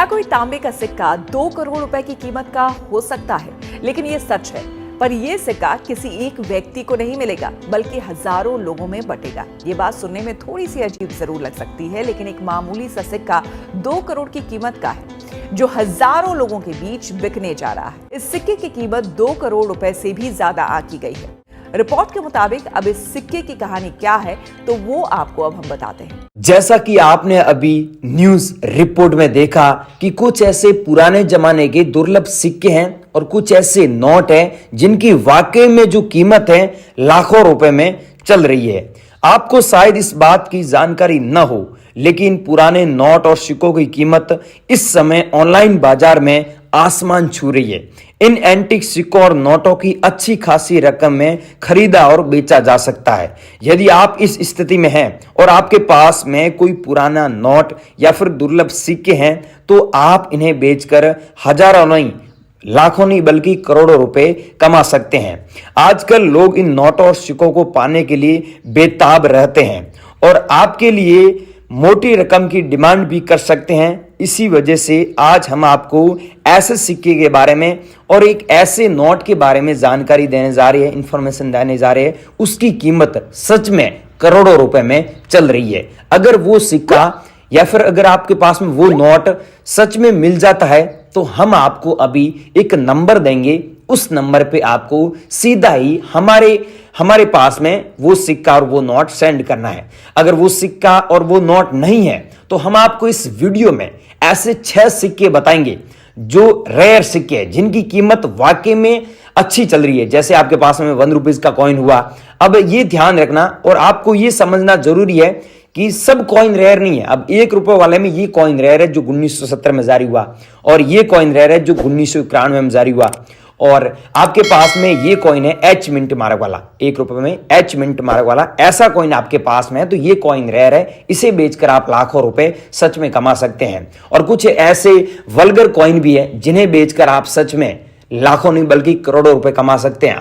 क्या कोई तांबे का सिक्का 2 करोड़ रुपए की कीमत का हो सकता है? लेकिन ये सच है। पर यह सिक्का किसी एक व्यक्ति को नहीं मिलेगा, बल्कि हजारों लोगों में बटेगा। ये बात सुनने में थोड़ी सी अजीब जरूर लग सकती है, लेकिन एक मामूली सा सिक्का 2 करोड़ की कीमत का है, जो हजारों लोगों के बीच बिकने जा रहा है। इस सिक्के की कीमत 2 करोड़ रुपए से भी ज्यादा आंकी गई है। रिपोर्ट के मुताबिक अब इस सिक्के की कहानी क्या है, तो वो आपको अब हम बताते हैं। जैसा कि आपने अभी न्यूज रिपोर्ट में देखा कि कुछ ऐसे पुराने जमाने के दुर्लभ सिक्के हैं और कुछ ऐसे नोट हैं जिनकी वाकई में जो कीमत है लाखों रुपए में चल रही है। आपको शायद इस बात की जानकारी न हो, लेकिन पुराने नोट और सिक्कों की कीमत इस समय ऑनलाइन बाजार में आसमान छू रही है। इन एंटीक सिक्कों और नोटों की अच्छी खासी रकम में खरीदा और बेचा जा सकता है। यदि आप इस स्थिति में हैं और आपके पास में कोई पुराना नोट या फिर दुर्लभ सिक्के हैं, तो आप इन्हें बेचकर हजारों नहीं, लाखों नहीं बल्कि करोड़ों रुपए कमा सकते हैं। आजकल लोग इन नोटों और सिक्कों को पाने के लिए बेताब रहते हैं और आपके लिए मोटी रकम की डिमांड भी कर सकते हैं। इसी वजह से आज हम आपको ऐसे सिक्के के बारे में और एक ऐसे नोट के बारे में जानकारी देने जा रहे हैं, इंफॉर्मेशन देने जा रहे हैं। उसकी कीमत सच में करोड़ों रुपए में चल रही है। अगर वो सिक्का या फिर अगर आपके पास में वो नोट सच में मिल जाता है, तो हम आपको अभी एक नंबर देंगे। उस नंबर पे आपको सीधा ही हमारे पास में वो सिक्का और वो नोट सेंड करना है। अगर वो सिक्का और वो नोट नहीं है, तो हम आपको इस वीडियो में ऐसे 6 सिक्के बताएंगे जो रेयर सिक्के हैं, जिनकी कीमत वाकई में अच्छी चल रही है। जैसे आपके पास में 1 रुपीज का कॉइन हुआ। अब ये ध्यान रखना और आपको ये समझना जरूरी है कि सब कॉइन रेयर नहीं है। अब 1 रुपए वाले में ये कॉइन रेयर है जो 1970 में जारी हुआ, और ये कॉइन रेयर है जो 1991 में जारी हुआ, और आपके पास में ये कॉइन है एच मिंट मार्क वाला, 1 रुपए में एच मिंट मार्क वाला। ऐसा कॉइन आपके पास में है तो ये कॉइन रेयर है। इसे बेचकर आप लाखों रुपए सच में कमा सकते हैं। और कुछ ऐसे वल्गर कॉइन भी है जिन्हें बेचकर आप सच में लाखों नहीं बल्कि करोड़ों रुपए कमा सकते हैं।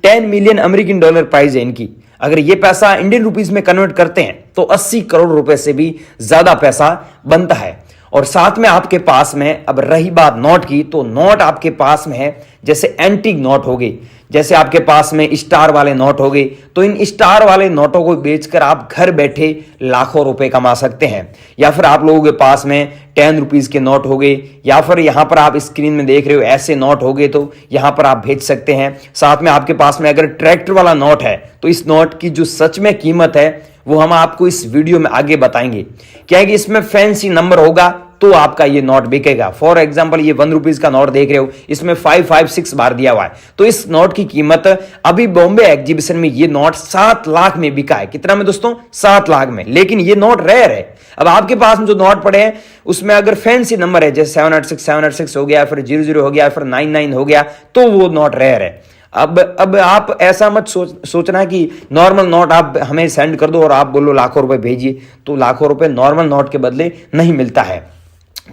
10 मिलियन अमेरिकन डॉलर प्राइस है इनकी। अगर ये पैसा इंडियन रुपीस में कन्वर्ट करते हैं तो 80 करोड़ रुपए से भी ज्यादा पैसा बनता है। और साथ में आपके पास में अब रही बात नोट की, तो नोट आपके पास में है जैसे एंटीक नोट हो गए, जैसे आपके पास में स्टार वाले नोट हो गए, तो इन स्टार वाले नोटों को बेचकर आप घर बैठे लाखों रुपए कमा सकते हैं। या फिर आप लोगों के पास में 10 रुपीज के नोट हो गए, या फिर यहां पर आप स्क्रीन में देख रहे हो ऐसे नोट हो गए, तो यहां पर आप भेज सकते हैं। साथ में आपके पास में अगर ट्रैक्टर वाला नोट है, तो इस नोट की जो सच में कीमत है वो हम आपको इस वीडियो में आगे बताएंगे। क्या है कि इसमें फैंसी नंबर होगा तो आपका ये नोट बिकेगा। फॉर एग्जांपल ये 1 रुपीज का नोट देख रहे हो, इसमें 556 बार दिया हुआ है, तो इस नोट की कीमत अभी बॉम्बे एग्जीबिशन में ये नोट 7 लाख में बिका है। कितना में दोस्तों? 7 लाख में। लेकिन ये नोट रेयर है। अब आपके पास में जो नोट पड़े हैं उसमें अगर फैंसी नंबर है, जैसे 786 हो गया, फिर 00 हो गया, फिर 99 हो गया, तो वो नोट रेयर है। अब आप ऐसा मत सोचना कि नॉर्मल नोट आप हमें सेंड कर दो और आप बोलो लाखों रुपए भेजिए, तो लाखों रुपए नॉर्मल नोट के बदले नहीं मिलता है।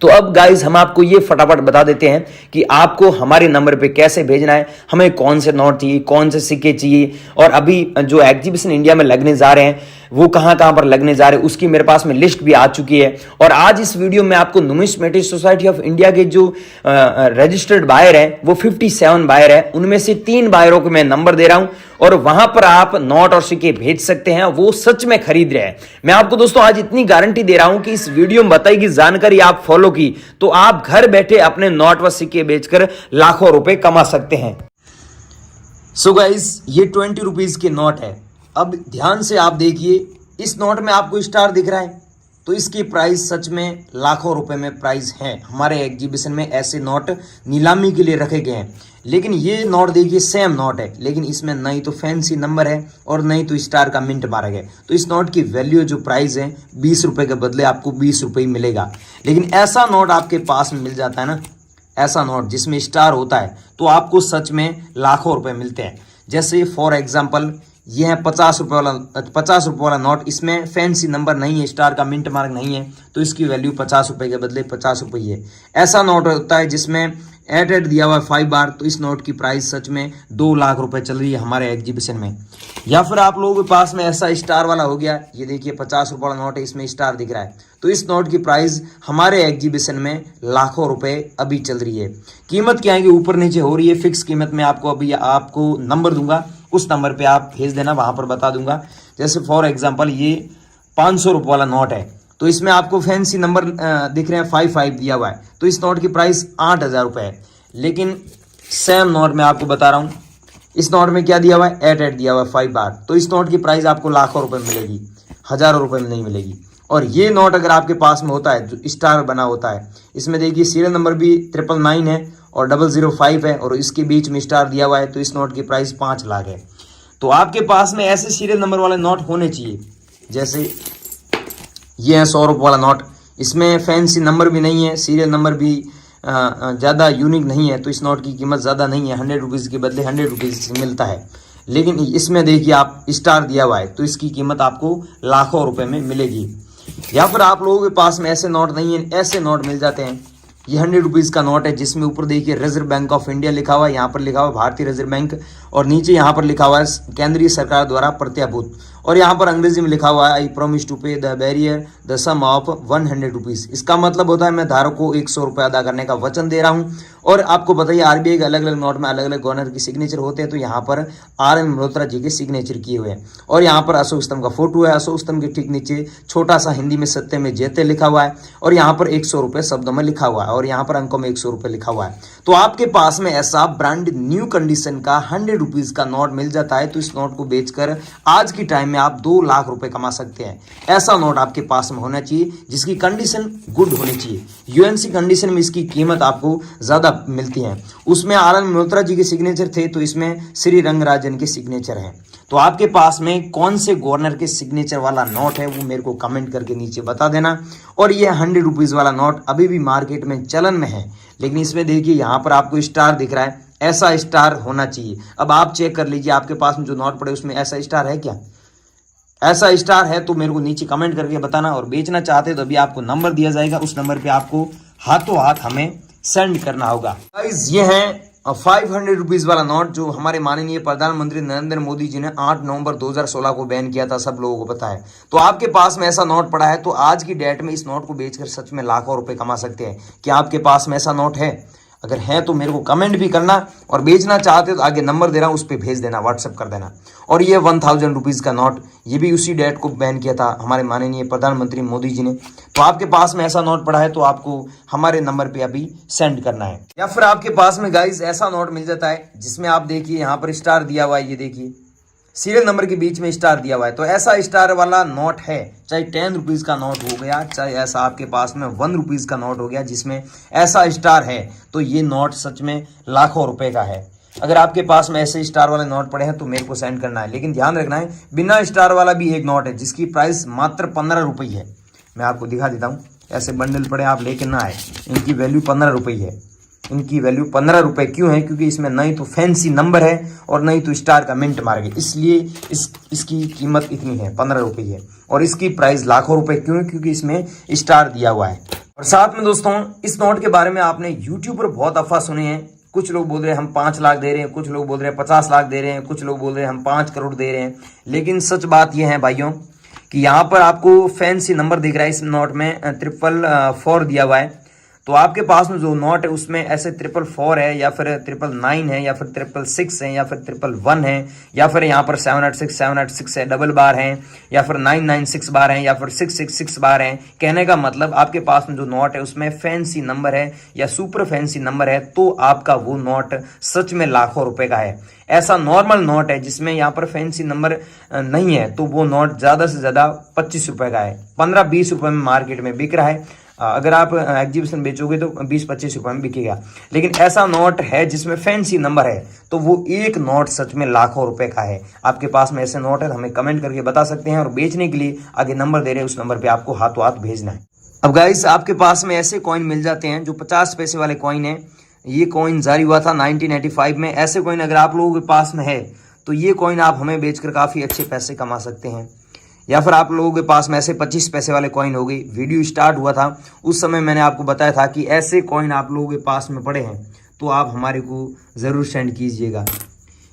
तो अब गाइज हम आपको ये फटाफट बता देते हैं कि आपको हमारे नंबर पे कैसे भेजना है, हमें कौन से नोट चाहिए, कौन से सिक्के चाहिए, और अभी जो एग्जीबिशन इंडिया में लगने जा रहे हैं वो कहां कहां पर लगने जा रहे हैं उसकी मेरे पास में लिस्ट भी आ चुकी है। और आज इस वीडियो में आपको नुमिस्मेटिक सोसाइटी ऑफ इंडिया के जो रजिस्टर्ड बायर है वो 57 बायर है, उनमें से 3 बायरों को मैं नंबर दे रहा हूं और वहां पर आप नोट और सिक्के भेज सकते हैं। वो सच में खरीद रहे हैं। मैं आपको दोस्तों आज इतनी गारंटी दे रहा हूं कि इस वीडियो में बताई गई जानकारी आप फॉलो की तो आप घर बैठे अपने नोट व सिक्के बेचकर लाखों रुपए कमा सकते हैं। सो गाइस, ये 20 रुपीज के नोट है। अब ध्यान से आप देखिए, इस नोट में आपको स्टार दिख रहा है, तो इसकी प्राइस सच में लाखों रुपए में प्राइस है। हमारे एग्जीबिशन में ऐसे नोट नीलामी के लिए रखे गए हैं। लेकिन ये नोट देखिए, सेम नोट है, लेकिन इसमें नहीं तो फैंसी नंबर है और नहीं तो स्टार का मिंट मारा गया। तो इस नोट की वैल्यू जो प्राइस है 20 रुपए के बदले आपको 20 रुपए ही मिलेगा। लेकिन ऐसा नोट आपके पास में मिल जाता है ना, ऐसा नोट जिसमें स्टार होता है, तो आपको सच में लाखों रुपए मिलते हैं। जैसे फॉर एग्जाम्पल ये है 50 रुपए वाला नोट, इसमें फैंसी नंबर नहीं है, स्टार का मिंट मार्क नहीं है, तो इसकी वैल्यू 50 रुपए के बदले 50 रुपये है। ऐसा नोट होता है जिसमें एट दिया हुआ है 5 बार। तो इस नोट की प्राइस सच में 2 लाख रुपए चल रही है हमारे एग्जीबिशन में। या फिर आप लोगों के पास में ऐसा स्टार वाला हो गया, ये देखिए 50 रुपए वाला नोट है, इसमें स्टार दिख रहा है। तो इस नोट की प्राइस हमारे एग्जीबिशन में लाखों रुपए अभी चल रही है। कीमत क्या है कि ऊपर नीचे हो रही है, फिक्स कीमत में आपको अभी आपको नंबर दूंगा, उस नंबर पे आप भेज देना, वहां पर बता दूंगा। जैसे फॉर एग्जांपल ये 500 रुपये वाला नोट है, तो इसमें आपको फैंसी नंबर दिख रहे हैं 55 दिया हुआ है। तो इस नोट की प्राइस 8,000 रुपये है। लेकिन सेम नोट में आपको बता रहा हूँ, इस नोट में क्या दिया हुआ है, 8 दिया हुआ है 5 बार। तो इस नोट की प्राइस आपको लाखों रुपए में मिलेगी, हजारों रुपए में नहीं मिलेगी। और ये नोट अगर आपके पास में होता है जो स्टार बना होता है, इसमें देखिए सीरियल नंबर भी 999 है और 005 है और इसके बीच में स्टार दिया हुआ है। तो इस नोट की प्राइस 5 लाख है। तो आपके पास में ऐसे सीरियल नंबर वाले नोट होने चाहिए। जैसे ये है 100 रुपये वाला नोट, इसमें फैंसी नंबर भी नहीं है, सीरियल नंबर भी ज़्यादा यूनिक नहीं है। तो इस नोट की कीमत ज़्यादा नहीं है, 100 रुपीज़ के बदले 100 रुपीज़ मिलता है। लेकिन इसमें देखिए आप स्टार दिया हुआ है, तो इसकी कीमत आपको लाखों रुपए में मिलेगी। या फिर आप लोगों के पास में ऐसे नोट नहीं है, ऐसे नोट मिल जाते हैं। ये 100 रुपीज़ का नोट है, जिसमें ऊपर देखिए रिजर्व बैंक ऑफ इंडिया लिखा हुआ है, यहाँ पर लिखा हुआ है भारतीय रिजर्व बैंक, और नीचे यहाँ पर लिखा हुआ है केंद्रीय सरकार द्वारा प्रत्याभूत, और यहाँ पर अंग्रेजी में लिखा हुआ है I promise to pay the bearer the sum of 100 rupees. इसका मतलब होता है मैं धारक को 100 रुपये अदा करने का वचन दे रहा हूँ। और आपको बताइए आरबीआई के अलग अलग नोट में अलग अलग गवर्नर की सिग्नेचर होते हैं। तो यहाँ पर आर एन मल्होत्रा जी के सिग्नेचर किए हुए हैं, और यहाँ पर अशोक स्तंभ का फोटो है। अशोक स्तंभ के ठीक नीचे छोटा सा हिंदी में सत्य में जयते लिखा हुआ है, और यहाँ पर 100 रुपये शब्दों में लिखा हुआ है, और यहाँ पर अंकों में 100 रुपये लिखा हुआ है। तो आपके पास में ऐसा ब्रांड न्यू कंडीशन का 100 रुपीज़ का नोट मिल जाता है। तो इस नोट को बेचकर आज की टाइम में आप 2 लाख रुपए कमा सकते हैं। ऐसा नोट आपके पास में होना चाहिए जिसकी कंडीशन गुड होनी चाहिए। यूएनसी कंडीशन में इसकी कीमत आपको ज्यादा मिलती है। उसमें आर एन मल्होत्रा जी के सिग्नेचर थे, तो इसमें श्री रंगराजन के सिग्नेचर हैं। तो आपके पास में कौन से गवर्नर के सिग्नेचर वाला नोट है वो मेरे को कमेंट करके नीचे बता देना। और ये 100 रुपीज़ वाला नोट अभी भी मार्केट में चलन में है, लेकिन इसमें देखिए यहाँ पर आपको स्टार दिख रहा है, ऐसा स्टार होना चाहिए। अब आप चेक कर लीजिए आपके पास में जो नोट पड़े उसमें ऐसा स्टार है क्या? ऐसा स्टार है तो मेरे को नीचे कमेंट करके बताना। और बेचना चाहते तो अभी आपको नंबर दिया जाएगा, उस नंबर पे आपको हाथों हाथ हमें सेंड करना होगा। गाइस ये है 500 रुपीज़ वाला नोट जो हमारे माननीय प्रधानमंत्री नरेंद्र मोदी जी ने 8 नवंबर 2016 को बैन किया था, सब लोगों को पता है। तो आपके पास में ऐसा नोट पड़ा है, तो आज की डेट में इस नोट को बेचकर सच में लाखों रुपए कमा सकते हैं। क्या आपके पास में ऐसा नोट है? अगर है तो मेरे को कमेंट भी करना, और बेचना चाहते तो आगे नंबर दे रहा हूँ उस पर भेज देना, व्हाट्सएप कर देना। और ये 1000 रुपीज़ का नोट, ये भी उसी डेट को बैन किया था हमारे माननीय प्रधानमंत्री मोदी जी ने। तो आपके पास में ऐसा नोट पड़ा है तो आपको हमारे नंबर पे अभी सेंड करना है। या फिर आपके पास में गाइज ऐसा नोट मिल जाता है जिसमें आप देखिए यहाँ पर स्टार दिया हुआ है, ये देखिए सीरियल नंबर के बीच में स्टार दिया हुआ है। तो ऐसा स्टार वाला नोट है, चाहे 10 रुपीज़ का नोट हो गया, चाहे ऐसा आपके पास में 1 रुपीज़ का नोट हो गया जिसमें ऐसा स्टार है, तो ये नोट सच में लाखों रुपए का है। अगर आपके पास में ऐसे स्टार वाले नोट पड़े हैं तो मेरे को सेंड करना है। लेकिन ध्यान रखना है बिना स्टार वाला भी एक नोट है जिसकी प्राइस मात्र 15 रुपये है। मैं आपको दिखा देता हूँ, ऐसे बंडल पड़े आप लेके ना आए, इनकी वैल्यू 15 रुपये है। इनकी वैल्यू 15 रुपये क्यों है? क्योंकि इसमें नहीं तो फैंसी नंबर है और नहीं तो स्टार का मिंट मार गए, इसलिए इसकी कीमत इतनी है, 15 रुपये है। और इसकी प्राइस लाखों रुपए क्यों है? क्योंकि इसमें स्टार दिया हुआ है। और साथ में दोस्तों इस नोट के बारे में आपने यूट्यूब पर बहुत अफवाह सुने हैं। कुछ लोग बोल रहे हैं हम 5 लाख दे रहे हैं, कुछ लोग बोल रहे हैं 50 लाख दे रहे हैं, कुछ लोग बोल रहे हैं हम 5 करोड़ दे रहे हैं। लेकिन सच बात यह है भाइयों कि यहाँ पर आपको फैंसी नंबर दिख रहा है, इस नोट में 444 दिया हुआ है। तो आपके पास में जो नोट है उसमें ऐसे 444 है, या फिर 999 है, या फिर 666 है, या फिर 111 है, या फिर यहाँ पर 786 है, डबल बार है, या फिर 996 बार है, या फिर 666 बार है। कहने का मतलब आपके पास में जो नोट है उसमें फैंसी नंबर है या सुपर फैंसी नंबर है, तो आपका वो नोट सच में लाखों रुपए का है। ऐसा नॉर्मल नोट है जिसमें यहाँ पर फैंसी नंबर नहीं है, तो वो नोट ज़्यादा से ज़्यादा 25 रुपये का है, 15-20 रुपये में मार्केट में बिक रहा है। अगर आप एग्जीबिशन बेचोगे तो 20-25 रुपये में बिकेगा। लेकिन ऐसा नोट है जिसमें फैंसी नंबर है, तो वो एक नोट सच में लाखों रुपए का है। आपके पास में ऐसे नोट है, हमें कमेंट करके बता सकते हैं। और बेचने के लिए आगे नंबर दे रहे हैं, उस नंबर पे आपको हाथों हाथ भेजना है। अब गाइस आपके पास में ऐसे कॉइन मिल जाते हैं जो 50 पैसे वाले कॉइन है। ये कॉइन जारी हुआ था 1985 में। ऐसे कॉइन अगर आप लोगों के पास में है तो ये कॉइन आप हमें बेचकर काफ़ी अच्छे पैसे कमा सकते हैं। या फिर आप लोगों के पास में ऐसे 25 पैसे वाले कॉइन हो गई। वीडियो स्टार्ट हुआ था उस समय मैंने आपको बताया था कि ऐसे कॉइन आप लोगों के पास में पड़े हैं तो आप हमारे को ज़रूर सेंड कीजिएगा।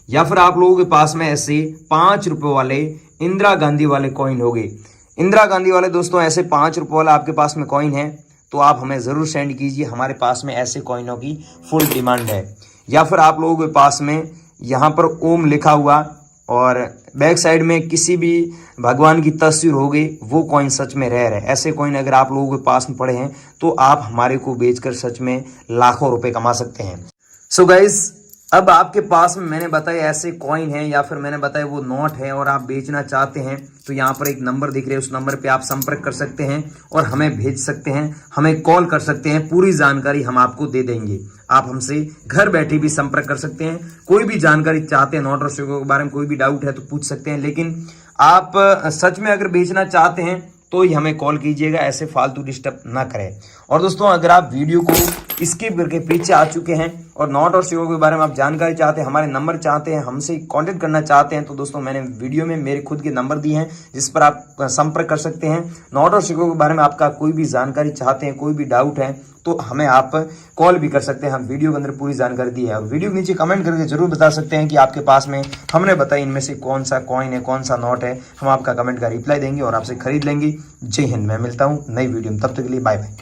या फिर आप लोगों के पास में ऐसे 5 रुपए वाले इंदिरा गांधी वाले कॉइन हो गए, इंदिरा गांधी वाले दोस्तों ऐसे 5 रुपए वाला आपके पास में कॉइन है तो आप हमें ज़रूर सेंड कीजिए, हमारे पास में ऐसे कॉइनों की फुल डिमांड है। या फिर आप लोगों के पास में यहाँ पर ओम लिखा हुआ और बैक साइड में किसी भी भगवान की तस्वीर हो गई, वो कॉइन सच में रेयर है। ऐसे कॉइन अगर आप लोगों के पास में पड़े हैं तो आप हमारे को बेचकर सच में लाखों रुपए कमा सकते हैं। सो गाइज, अब आपके पास में मैंने बताया ऐसे कॉइन है या फिर मैंने बताया वो नोट है और आप बेचना चाहते हैं तो यहाँ पर एक नंबर दिख रहा है, उस नंबर पे आप संपर्क कर सकते हैं और हमें भेज सकते हैं, हमें कॉल कर सकते हैं, पूरी जानकारी हम आपको दे देंगे। आप हमसे घर बैठे भी संपर्क कर सकते हैं, कोई भी जानकारी चाहते हैं नोट और सिक्कों के बारे में, कोई भी डाउट है तो पूछ सकते हैं। लेकिन आप सच में अगर बेचना चाहते हैं तो ही हमें कॉल कीजिएगा, ऐसे फालतू डिस्टर्ब ना करें। और दोस्तों, अगर आप वीडियो को स्किप करके पीछे आ चुके हैं और नोट और सिक्कों के बारे में आप जानकारी चाहते हैं, हमारे नंबर चाहते हैं, हमसे कांटेक्ट करना चाहते हैं तो दोस्तों मैंने वीडियो में मेरे खुद के नंबर दिए हैं जिस पर आप संपर्क कर सकते हैं। नोट और सिक्कों के बारे में आपका कोई भी जानकारी चाहते हैं, कोई भी डाउट है तो हमें आप कॉल भी कर सकते हैं। हम वीडियो के अंदर पूरी जानकारी दी है और वीडियो के नीचे कमेंट करके जरूर बता सकते हैं कि आपके पास में हमने बताया इनमें से कौन सा कॉइन है, कौन सा नोट है। हम आपका कमेंट का रिप्लाई देंगे और आपसे खरीद लेंगे। जय हिंद। मैं मिलता हूँ नई वीडियो में, तब तक के लिए बाय बाय।